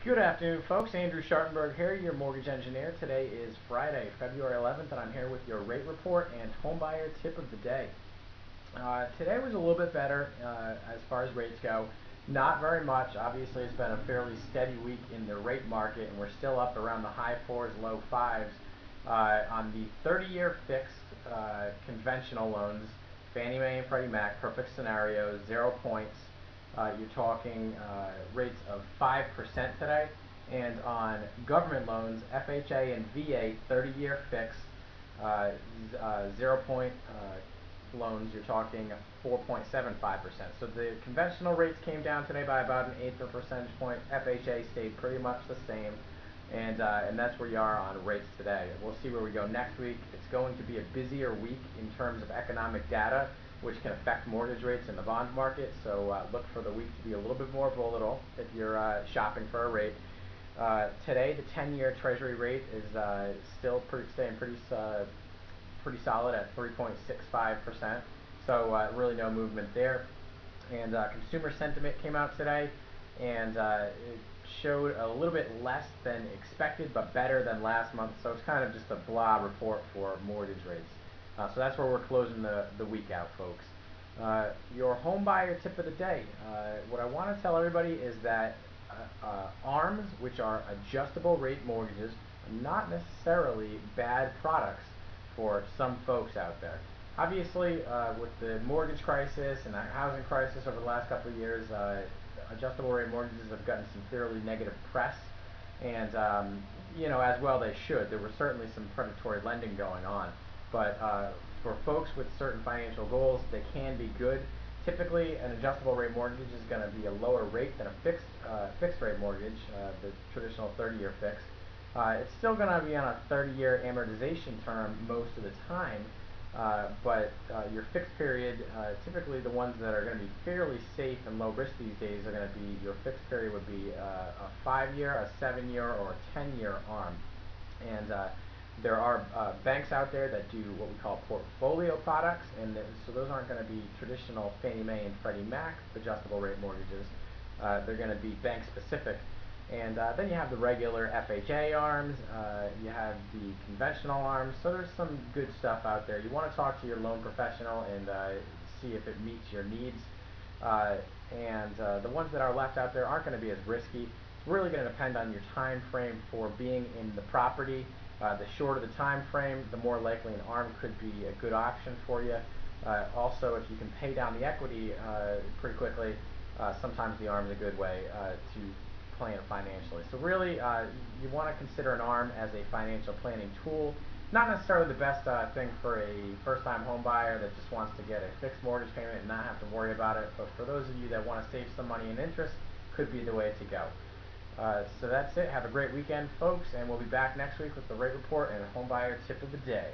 Good afternoon, folks. Andrew Schartenberg here, your mortgage engineer. Today is Friday, February 11th, and I'm here with your rate report and homebuyer tip of the day. Today was a little bit better as far as rates go. Not very much. Obviously, it's been a fairly steady week in the rate market, and we're still up around the high fours, low fives on the 30-year fixed conventional loans, Fannie Mae and Freddie Mac, perfect scenarios, 0 points. You're talking rates of 5% today, and on government loans, FHA and VA 30-year fixed, 0 point loans, you're talking 4.75%. So the conventional rates came down today by about an eighth of a percentage point. FHA stayed pretty much the same, and that's where you are on rates today. We'll see where we go next week. It's going to be a busier week in terms of economic data, which can affect mortgage rates in the bond market. So look for the week to be a little bit more volatile if you're shopping for a rate. Today, the 10-year Treasury rate is still staying pretty solid at 3.65%. So really no movement there. And consumer sentiment came out today, and it showed a little bit less than expected, but better than last month. So it's kind of just a blah report for mortgage rates. So that's where we're closing the week out, folks. Your home buyer tip of the day. What I want to tell everybody is that ARMs, which are adjustable rate mortgages, are not necessarily bad products for some folks out there. Obviously, with the mortgage crisis and the housing crisis over the last couple of years, adjustable rate mortgages have gotten some fairly negative press, and as well they should. There was certainly some predatory lending going on, but for folks with certain financial goals, they can be good. Typically, an adjustable rate mortgage is going to be a lower rate than a fixed rate mortgage, the traditional 30-year fixed. It's still going to be on a 30-year amortization term most of the time, but your fixed period, typically the ones that are going to be fairly safe and low risk these days are going to be, your fixed period would be a 5-year, a 7-year, or a 10-year ARM. And there are banks out there that do what we call portfolio products, and so those aren't going to be traditional Fannie Mae and Freddie Mac adjustable rate mortgages. They're going to be bank specific. And then you have the regular FHA ARMs, you have the conventional ARMs, so there's some good stuff out there. You want to talk to your loan professional and see if it meets your needs. The ones that are left out there aren't going to be as risky. It's really going to depend on your time frame for being in the property. The shorter the time frame, the more likely an ARM could be a good option for you. Also, if you can pay down the equity pretty quickly, sometimes the ARM is a good way to plan financially. So really, you want to consider an ARM as a financial planning tool. Not necessarily the best thing for a first-time home buyer that just wants to get a fixed mortgage payment and not have to worry about it, but for those of you that want to save some money in interest, could be the way to go. So that's it. Have a great weekend, folks, and we'll be back next week with the rate report and a home buyer tip of the day.